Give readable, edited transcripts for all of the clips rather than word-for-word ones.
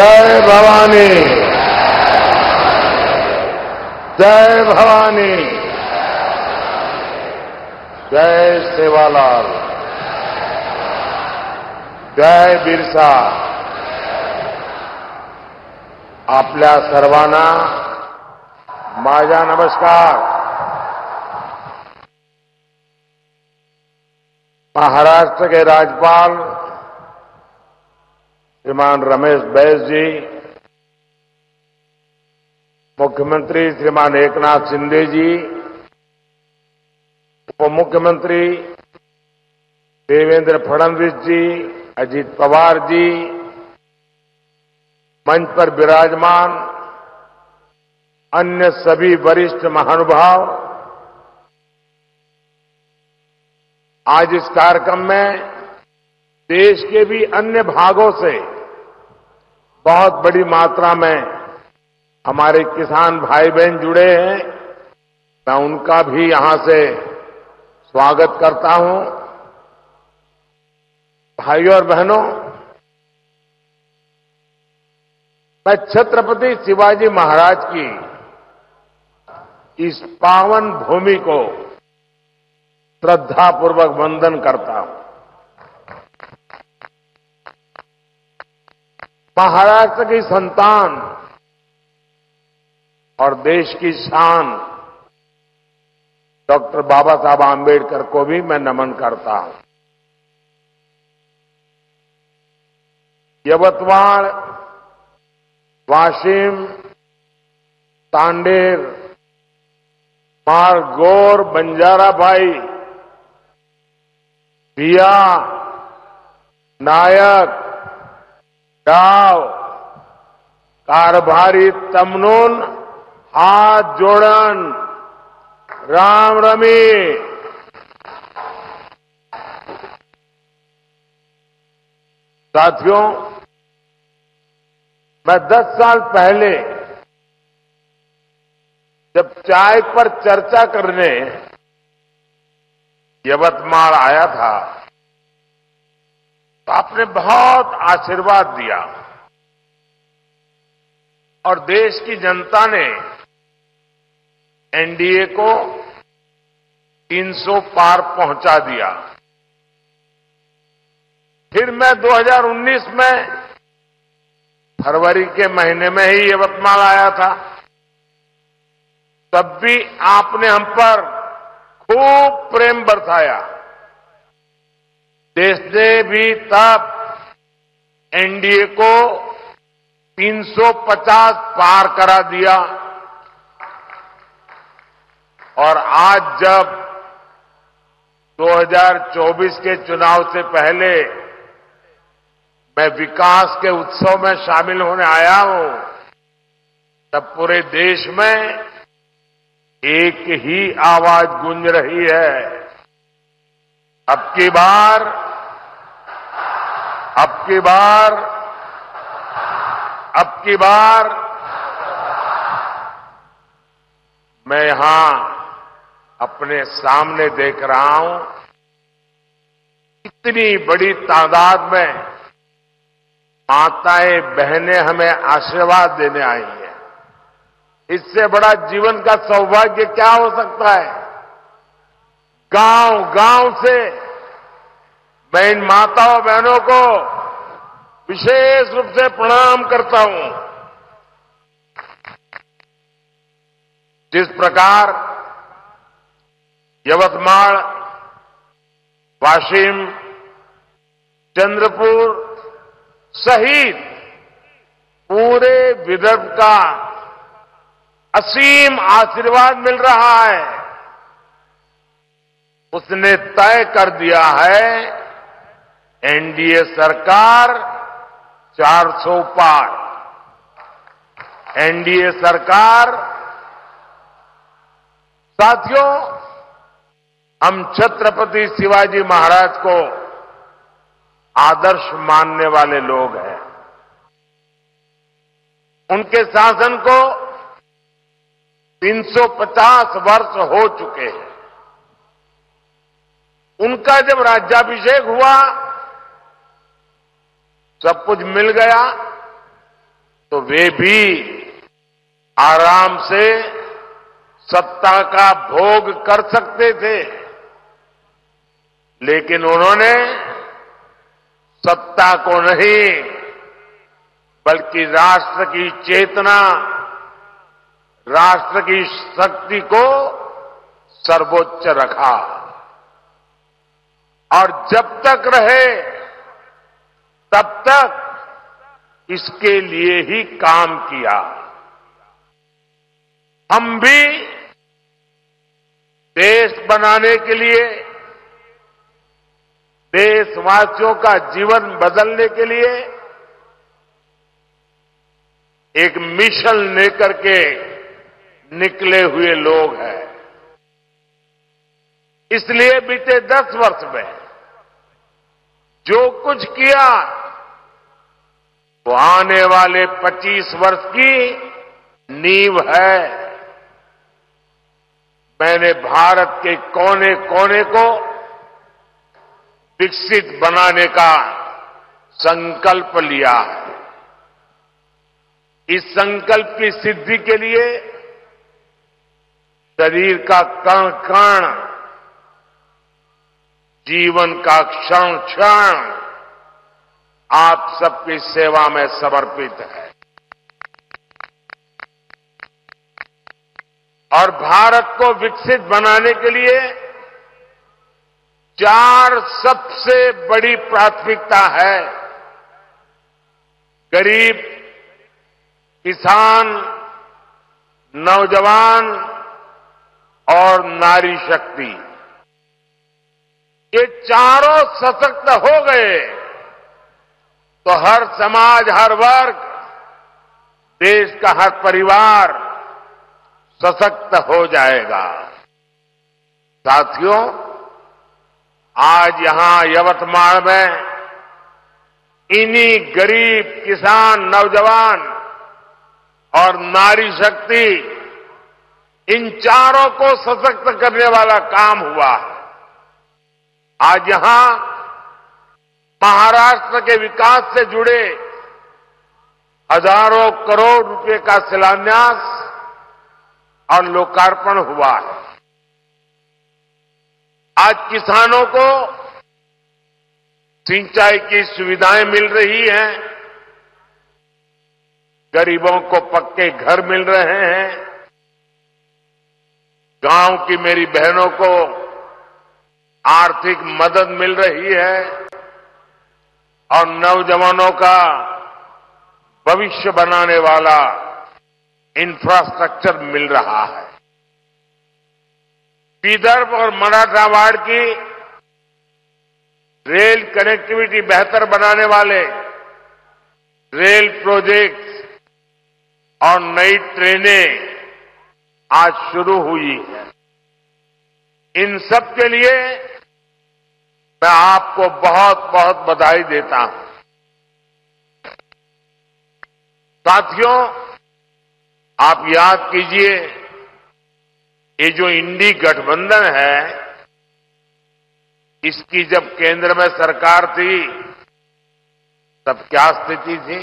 जय भवानी, जय भवानी, जय सेवालाल, जय बिरसा. आपल्या सर्वांना माझा नमस्कार. महाराष्ट्र के राज्यपाल श्रीमान रमेश बैस जी, मुख्यमंत्री श्रीमान एकनाथ शिंदे जी, उप मुख्यमंत्री देवेंद्र फडणवीस जी, अजित पवार जी, मंच पर विराजमान अन्य सभी वरिष्ठ महानुभाव, आज इस कार्यक्रम में देश के भी अन्य भागों से बहुत बड़ी मात्रा में हमारे किसान भाई बहन जुड़े हैं. मैं उनका भी यहां से स्वागत करता हूं. भाइयों और बहनों, मैं छत्रपति शिवाजी महाराज की इस पावन भूमि को श्रद्धापूर्वक वंदन करता हूं. महाराष्ट्र की संतान और देश की शान डॉक्टर बाबा साहब आंबेडकर को भी मैं नमन करता हूं. यवतमाळ, वाशिम, तांडेर, मारगोर, बंजारा भाई, भिया, नायक, डाव, कारभारी तमनून, हाथ जोड़न, राम रमी. साथियों, मैं 10 साल पहले जब चाय पर चर्चा करने यवतमाल आया था तो आपने बहुत आशीर्वाद दिया और देश की जनता ने एनडीए को 300 पार पहुंचा दिया. फिर मैं 2019 में फरवरी के महीने में ही यवतमाल आया था. तब भी आपने हम पर खूब प्रेम बरसाया. देश ने भी तब एनडीए को 350 पार करा दिया और आज जब 2024 के चुनाव से पहले मैं विकास के उत्सव में शामिल होने आया हूं, तब पूरे देश में एक ही आवाज गूंज रही है. अब की बार मैं यहां अपने सामने देख रहा हूं, इतनी बड़ी तादाद में माताएं बहनें हमें आशीर्वाद देने आई हैं. इससे बड़ा जीवन का सौभाग्य क्या हो सकता है. गांव गांव से मैं इन माताओं बहनों को विशेष रूप से प्रणाम करता हूं. जिस प्रकार यवतमाल, वाशिम, चंद्रपुर सहित पूरे विदर्भ का असीम आशीर्वाद मिल रहा है, उसने तय कर दिया है एनडीए सरकार 400 पार. एनडीए सरकार. साथियों, हम छत्रपति शिवाजी महाराज को आदर्श मानने वाले लोग हैं. उनके शासन को 350 वर्ष हो चुके हैं. उनका जब राज्याभिषेक हुआ सब कुछ मिल गया, तो वे भी आराम से सत्ता का भोग कर सकते थे, लेकिन उन्होंने सत्ता को नहीं बल्कि राष्ट्र की चेतना, राष्ट्र की शक्ति को सर्वोच्च रखा और जब तक रहे तब तक इसके लिए ही काम किया। हम भी देश बनाने के लिए, देशवासियों का जीवन बदलने के लिए एक मिशन लेकर के निकले हुए लोग हैं। इसलिए बीते 10 वर्ष में जो कुछ किया वो आने वाले 25 वर्ष की नींव है। मैंने भारत के कोने कोने को विकसित बनाने का संकल्प लिया है। इस संकल्प की सिद्धि के लिए शरीर का कण कण, जीवन का क्षण क्षण आप सबकी सेवा में समर्पित है और भारत को विकसित बनाने के लिए 4 सबसे बड़ी प्राथमिकता है। गरीब, किसान, नौजवान और नारी शक्ति, ये चारों सशक्त हो गए तो हर समाज, हर वर्ग, देश का हर परिवार सशक्त हो जाएगा। साथियों, आज यहां यवतमाल में इन्हीं गरीब, किसान, नौजवान और नारी शक्ति, इन चारों को सशक्त करने वाला काम हुआ है। आज यहां महाराष्ट्र के विकास से जुड़े हजारों करोड़ रुपए का शिलान्यास और लोकार्पण हुआ है। आज किसानों को सिंचाई की सुविधाएं मिल रही हैं, गरीबों को पक्के घर मिल रहे हैं, गांव की मेरी बहनों को आर्थिक मदद मिल रही है और नौजवानों का भविष्य बनाने वाला इंफ्रास्ट्रक्चर मिल रहा है। विदर्भ और मराठवाड़ की रेल कनेक्टिविटी बेहतर बनाने वाले रेल प्रोजेक्ट्स और नई ट्रेनें आज शुरू हुई है। इन सब के लिए मैं आपको बहुत बहुत बधाई देता हूं। साथियों, आप याद कीजिए, ये जो इंडी गठबंधन है, इसकी जब केंद्र में सरकार थी तब क्या स्थिति थी?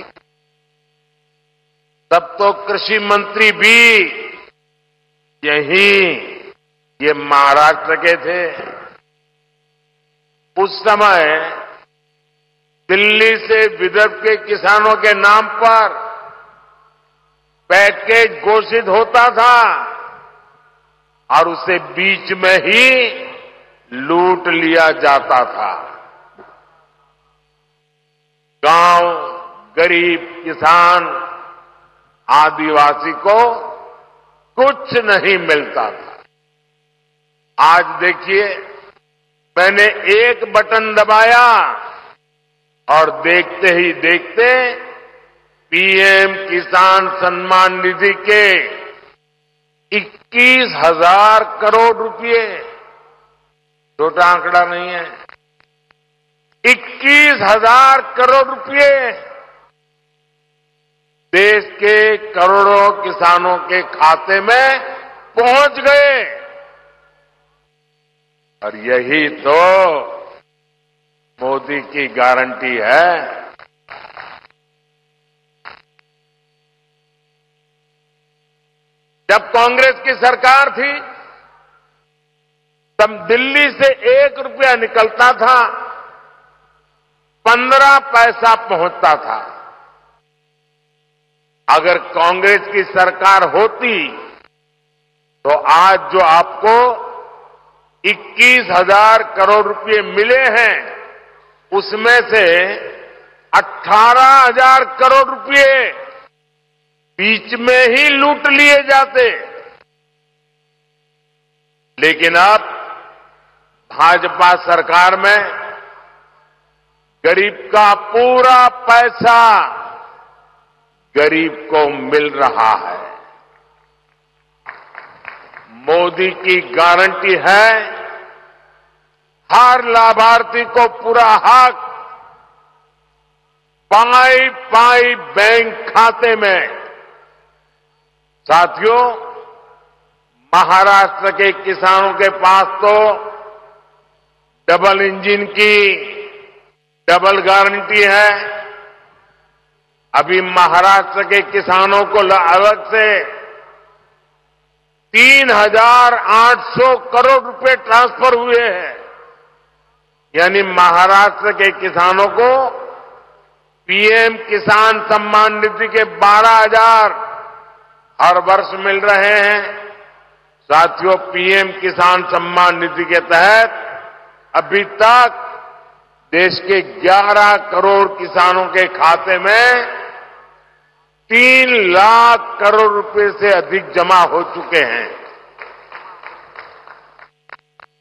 तब तो कृषि मंत्री भी ये महाराष्ट्र के थे। उस समय दिल्ली से विदर्भ के किसानों के नाम पर पैकेज घोषित होता था और उसे बीच में ही लूट लिया जाता था। गांव, गरीब, किसान, आदिवासी को कुछ नहीं मिलता था। आज देखिए, मैंने एक बटन दबाया और देखते ही देखते पीएम किसान सम्मान निधि के 21,000 करोड़ रुपए, छोटा आंकड़ा नहीं है, 21,000 करोड़ रुपए देश के करोड़ों किसानों के खाते में पहुंच गए। और यही तो मोदी की गारंटी है। जब कांग्रेस की सरकार थी तब दिल्ली से 1 रुपया निकलता था 15 पैसा पहुंचता था। अगर कांग्रेस की सरकार होती तो आज जो आपको 21,000 करोड़ रुपए मिले हैं उसमें से 18,000 करोड़ रुपए बीच में ही लूट लिए जाते। लेकिन अब भाजपा सरकार में गरीब का पूरा पैसा गरीब को मिल रहा है। मोदी की गारंटी है हर लाभार्थी को पूरा हक पाई पाई बैंक खाते में। साथियों, महाराष्ट्र के किसानों के पास तो डबल इंजन की डबल गारंटी है। अभी महाराष्ट्र के किसानों को अलग से 3,800 करोड़ रुपए ट्रांसफर हुए हैं। यानी महाराष्ट्र के किसानों को पीएम किसान सम्मान निधि के 12,000 हर वर्ष मिल रहे हैं। साथियों, पीएम किसान सम्मान निधि के तहत अभी तक देश के 11 करोड़ किसानों के खाते में 3 लाख करोड़ रुपए से अधिक जमा हो चुके हैं।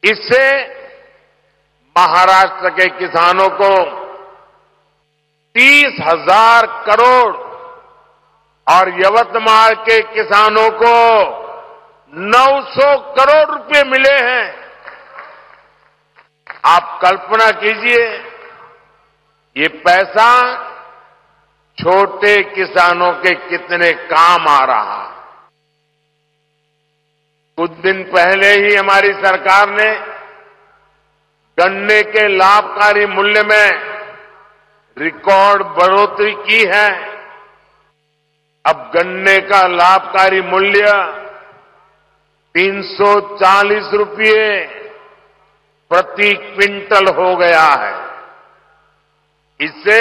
इससे महाराष्ट्र के किसानों को 30,000 करोड़ और यवतमाल के किसानों को 900 करोड़ रुपए मिले हैं। आप कल्पना कीजिए, ये पैसा छोटे किसानों के कितने काम आ रहा। कुछ दिन पहले ही हमारी सरकार ने गन्ने के लाभकारी मूल्य में रिकॉर्ड बढ़ोतरी की है। अब गन्ने का लाभकारी मूल्य 340 रुपये प्रति क्विंटल हो गया है। इससे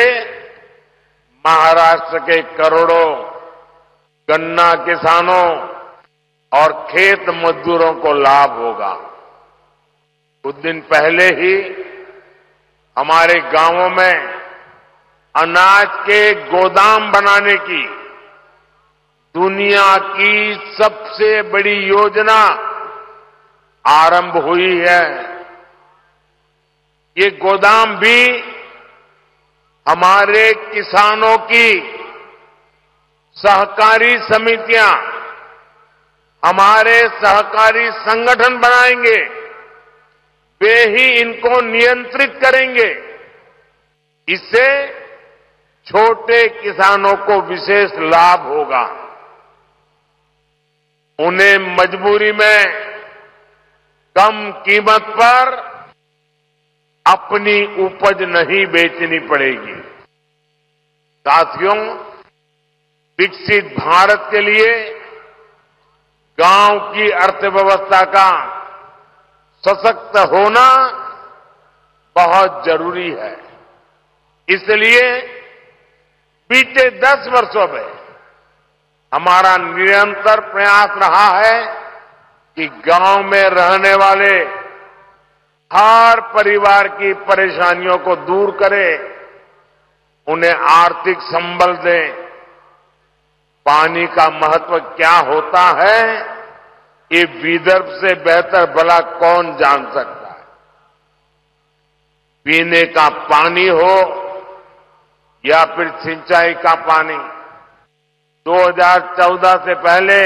महाराष्ट्र के करोड़ों गन्ना किसानों और खेत मजदूरों को लाभ होगा। कुछ दिन पहले ही हमारे गांवों में अनाज के गोदाम बनाने की दुनिया की सबसे बड़ी योजना आरंभ हुई है। ये गोदाम भी हमारे किसानों की सहकारी समितियां, हमारे सहकारी संगठन बनाएंगे। वे ही इनको नियंत्रित करेंगे। इससे छोटे किसानों को विशेष लाभ होगा। उन्हें मजबूरी में कम कीमत पर अपनी उपज नहीं बेचनी पड़ेगी। साथियों, विकसित भारत के लिए गांव की अर्थव्यवस्था का सशक्त होना बहुत जरूरी है। इसलिए बीते 10 वर्षों में हमारा निरंतर प्रयास रहा है कि गांव में रहने वाले हर परिवार की परेशानियों को दूर करें, उन्हें आर्थिक संबल दें। पानी का महत्व क्या होता है, ये विदर्भ से बेहतर भला कौन जान सकता है। पीने का पानी हो या फिर सिंचाई का पानी, 2014 से पहले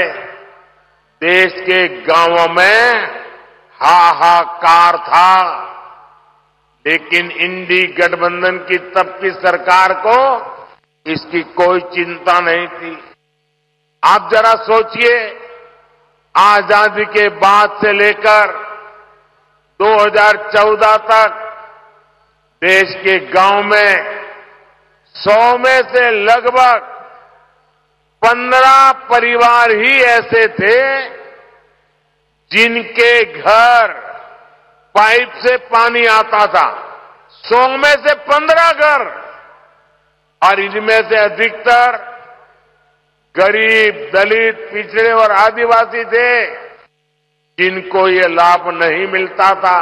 देश के गांवों में हाहाकार था, लेकिन इंडी गठबंधन की तब की सरकार को इसकी कोई चिंता नहीं थी। आप जरा सोचिए, आजादी के बाद से लेकर 2014 तक देश के गांव में 100 में से लगभग 15 परिवार ही ऐसे थे जिनके घर पाइप से पानी आता था। 100 में से 15 घर, और इनमें से अधिकतर गरीब, दलित, पिछड़े और आदिवासी थे जिनको ये लाभ नहीं मिलता था।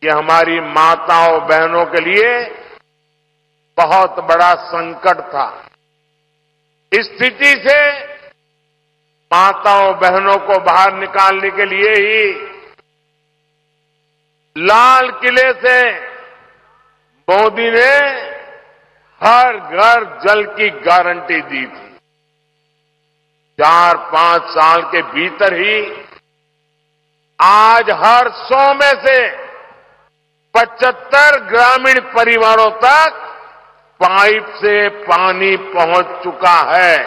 ये हमारी माताओं बहनों के लिए बहुत बड़ा संकट था। इस स्थिति से माताओं बहनों को बाहर निकालने के लिए ही लाल किले से मोदी ने हर घर जल की गारंटी दी थी। 4-5 साल के भीतर ही आज हर 100 में से 75 ग्रामीण परिवारों तक पाइप से पानी पहुंच चुका है।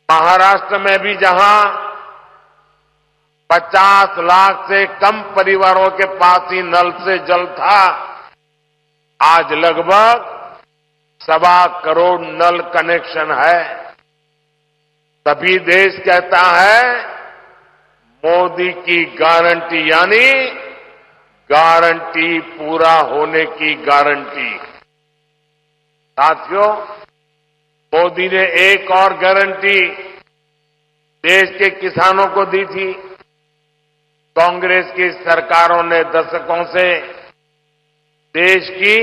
महाराष्ट्र में भी जहां 50 लाख से कम परिवारों के पास ही नल से जल था, आज लगभग 1.25 करोड़ नल कनेक्शन है। तभी देश कहता है मोदी की गारंटी, यानी गारंटी पूरा होने की गारंटी। साथियों, मोदी ने एक और गारंटी देश के किसानों को दी थी। कांग्रेस की सरकारों ने दशकों से देश की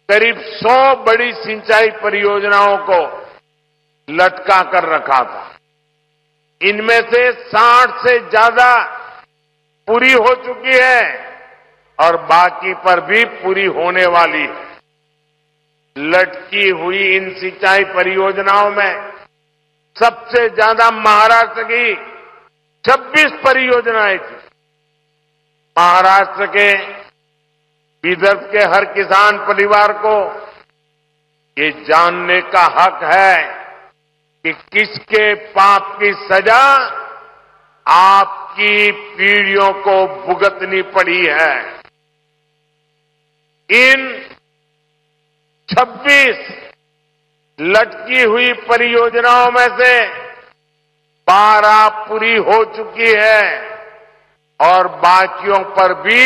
करीब 100 बड़ी सिंचाई परियोजनाओं को लटका कर रखा था। इनमें से 60 से ज्यादा पूरी हो चुकी है और बाकी पर भी पूरी होने वाली है। लटकी हुई इन सिंचाई परियोजनाओं में सबसे ज्यादा महाराष्ट्र की 26 परियोजनाएं थी। महाराष्ट्र के विदर्भ के हर किसान परिवार को ये जानने का हक है कि किसके पाप की सजा आपकी पीढ़ियों को भुगतनी पड़ी है। इन 26 लटकी हुई परियोजनाओं में से 12 पूरी हो चुकी है और बाकियों पर भी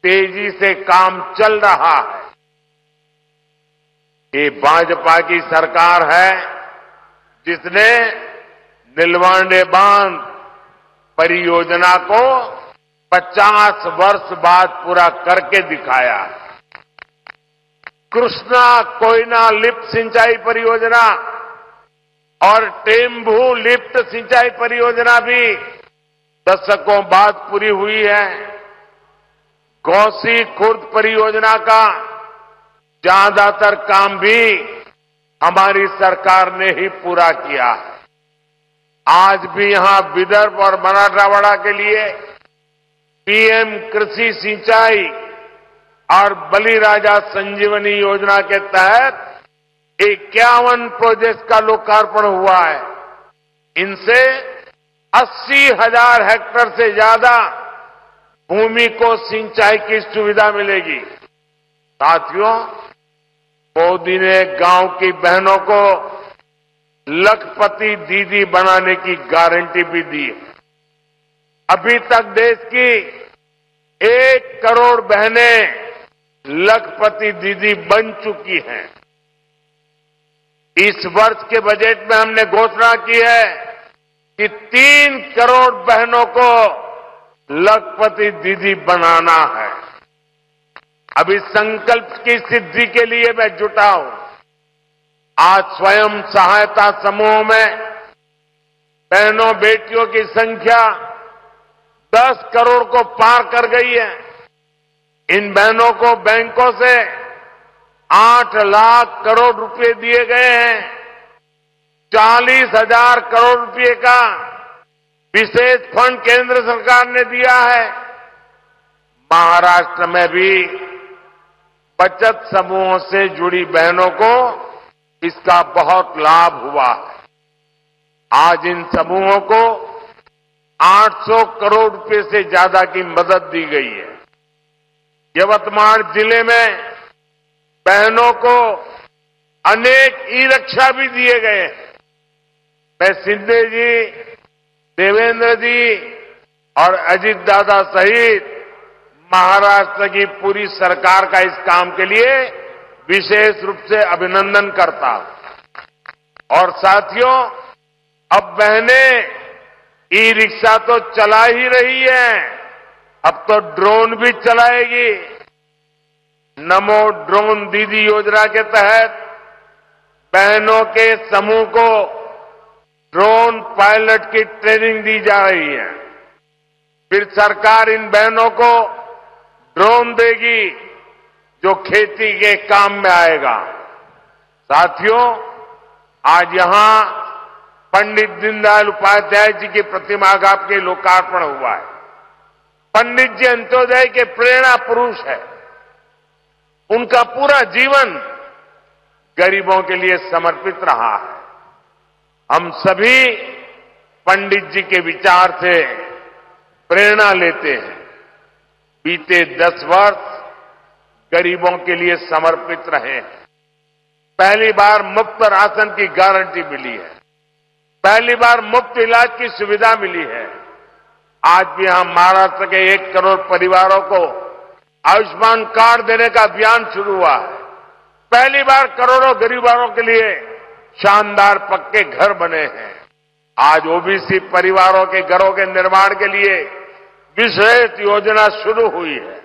तेजी से काम चल रहा है। ये भाजपा की सरकार है जिसने नीलवांडे बांध परियोजना को 50 वर्ष बाद पूरा करके दिखाया। कृष्णा कोयना लिफ्ट सिंचाई परियोजना और टेम्बू लिफ्ट सिंचाई परियोजना भी दशकों बाद पूरी हुई है। गौसी खुर्द परियोजना का ज्यादातर काम भी हमारी सरकार ने ही पूरा किया है। आज भी यहां विदर्भ और मराठवाड़ा के लिए पीएम कृषि सिंचाई और बलिराजा संजीवनी योजना के तहत 51 प्रोजेक्ट का लोकार्पण हुआ है। इनसे 80,000 हेक्टेयर से ज्यादा भूमि को सिंचाई की सुविधा मिलेगी। साथियों, मोदी ने गांव की बहनों को लखपति दीदी बनाने की गारंटी भी दी है। अभी तक देश की 1 करोड़ बहनें लखपति दीदी बन चुकी हैं। इस वर्ष के बजट में हमने घोषणा की है कि 3 करोड़ बहनों को लखपति दीदी बनाना है। अब इस संकल्प की सिद्धि के लिए मैं जुटा हूं। आज स्वयं सहायता समूहों में बहनों बेटियों की संख्या 10 करोड़ को पार कर गई है। इन बहनों को बैंकों से 8 लाख करोड़ रुपए दिए गए हैं। 40,000 करोड़ रुपए का विशेष फंड केंद्र सरकार ने दिया है। महाराष्ट्र में भी बचत समूहों से जुड़ी बहनों को इसका बहुत लाभ हुआ है। आज इन समूहों को 800 करोड़ रुपए से ज्यादा की मदद दी गई है। यवतमाल जिले में बहनों को अनेक ई-रिक्शा भी दिए गए हैं। मैं शिंदे जी, देवेंद्र जी और अजीत दादा सहित महाराष्ट्र की पूरी सरकार का इस काम के लिए विशेष रूप से अभिनंदन करता हूं। और साथियों, अब बहनें ई-रिक्शा तो चला ही रही है, अब तो ड्रोन भी चलाएगी। नमो ड्रोन दीदी योजना के तहत बहनों के समूह को ड्रोन पायलट की ट्रेनिंग दी जा रही है। फिर सरकार इन बहनों को ड्रोन देगी जो खेती के काम में आएगा। साथियों, आज यहां पंडित दीनदयाल उपाध्याय जी की प्रतिमा का के लोकार्पण हुआ है। पंडित जी अंत्योदय के प्रेरणा पुरुष है। उनका पूरा जीवन गरीबों के लिए समर्पित रहा है। हम सभी पंडित जी के विचार से प्रेरणा लेते हैं। बीते 10 वर्ष गरीबों के लिए समर्पित रहे हैं। पहली बार मुफ्त राशन की गारंटी मिली है, पहली बार मुफ्त इलाज की सुविधा मिली है। आज भी हम महाराष्ट्र के 1 करोड़ परिवारों को आयुष्मान कार्ड देने का अभियान शुरू हुआ है। पहली बार करोड़ों गरीबों के लिए शानदार पक्के घर बने हैं। आज ओबीसी परिवारों के घरों के निर्माण के लिए विशेष योजना शुरू हुई है।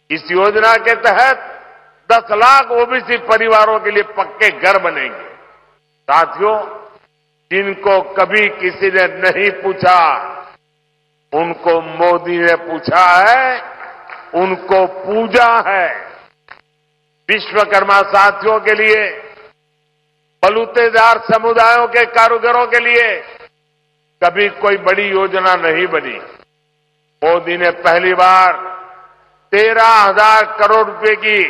इस योजना के तहत 10 लाख ओबीसी परिवारों के लिए पक्के घर बनेंगे। साथियों, जिनको कभी किसी ने नहीं पूछा, उनको मोदी ने पूछा है, उनको पूजा है। विश्वकर्मा साथियों के लिए, बलूतेदार समुदायों के कारीगरों के लिए कभी कोई बड़ी योजना नहीं बनी। मोदी ने पहली बार 13,000 करोड़ रुपए की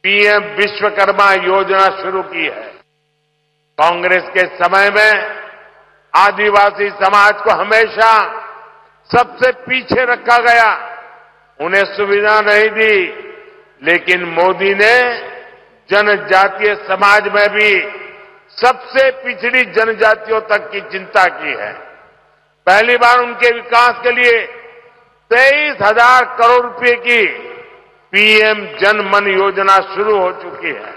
पीएम विश्वकर्मा योजना शुरू की है। कांग्रेस के समय में आदिवासी समाज को हमेशा सबसे पीछे रखा गया, उन्हें सुविधा नहीं दी। लेकिन मोदी ने जनजातीय समाज में भी सबसे पिछड़ी जनजातियों तक की चिंता की है। पहली बार उनके विकास के लिए 23,000 करोड़ रुपए की पीएम जन मन योजना शुरू हो चुकी है।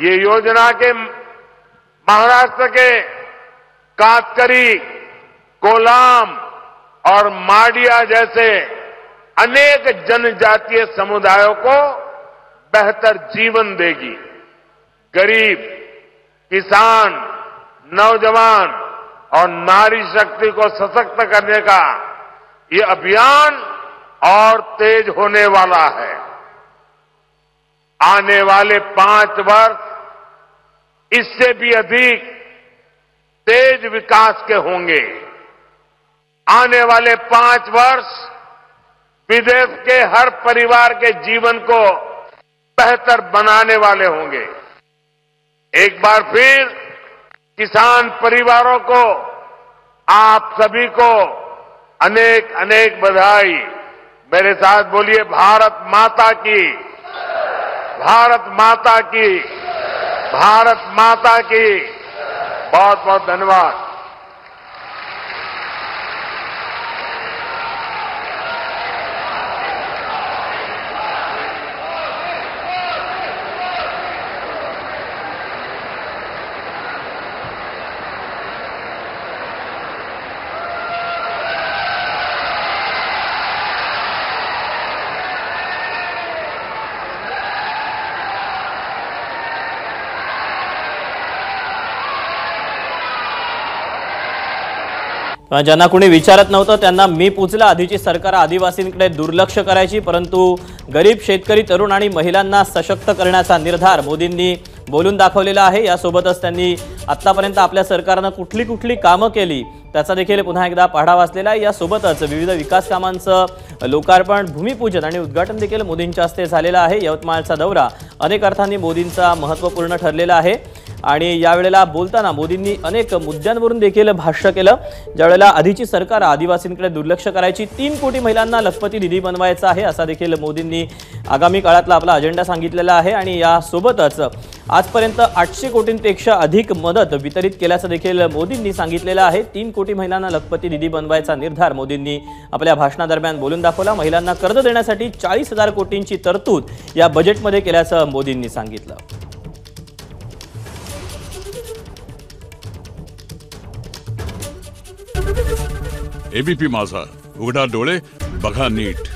ये योजना के महाराष्ट्र के कातकरी, कोलाम और माडिया जैसे अनेक जनजातीय समुदायों को बेहतर जीवन देगी। गरीब, किसान, नौजवान और नारी शक्ति को सशक्त करने का ये अभियान और तेज होने वाला है। आने वाले 5 वर्ष इससे भी अधिक तेज विकास के होंगे। आने वाले 5 वर्ष विदेश के हर परिवार के जीवन को बेहतर बनाने वाले होंगे। एक बार फिर किसान परिवारों को, आप सभी को अनेक अनेक बधाई। मेरे साथ बोलिए, भारत माता की, भारत माता की, भारत माता की। बहुत बहुत धन्यवाद। ज्यांना कोणी विचारत नव्हतं त्यांना मी पूछलं। आधीची सरकार आदिवासींकडे दुर्लक्ष करायची, परंतु गरीब शेतकरी, तरुण आणि महिलांना सशक्त करण्याचा निर्धार मोदींनी बोलून दाखवलेला आहे। यासोबतच त्यांनी आतापर्यंत आपल्या सरकारने कुठली कुठली कामं केली त्याचा देखील पुन्हा एकदा पाढा वाचलेला आहे। यासोबतच विविध विकास कामांचं लोकार्पण, भूमिपूजन आणि उद्घाटन देखील मोदींच्या हस्ते झालेलं आहे। यवतमाळचा दौरा अनेक अर्थांनी मोदींचा महत्त्वपूर्ण ठरलेला आहे। आणि यावेळेला बोलताना मोदींनी अनेक मुद्द्यांवरून देखील भाष्य केलं। ज्यावेळेला आधीची सरकार आदिवासींकडे दुर्लक्ष करायची, 3 कोटी महिलांना लखपती निधी बनवायचा आहे असा देखील मोदींनी आगामी काळातला आपला अजेंडा सांगितलेला आहे। आणि यासोबतच आजपर्यंत 800 कोटींपेक्षा अधिक मदत वितरित केल्याचं देखील मोदींनी सांगितलेलं आहे। 3 कोटी महिलांना लखपती निधी बनवायचा निर्धार मोदींनी आपल्या भाषणादरम्यान बोलून दाखवला। महिलांना कर्ज देण्यासाठी 40,000 कोटींची तरतूद या बजेटमध्ये केल्याचं मोदींनी सांगितलं। एबीपी माझा, उघडा डोळे बघा नीट।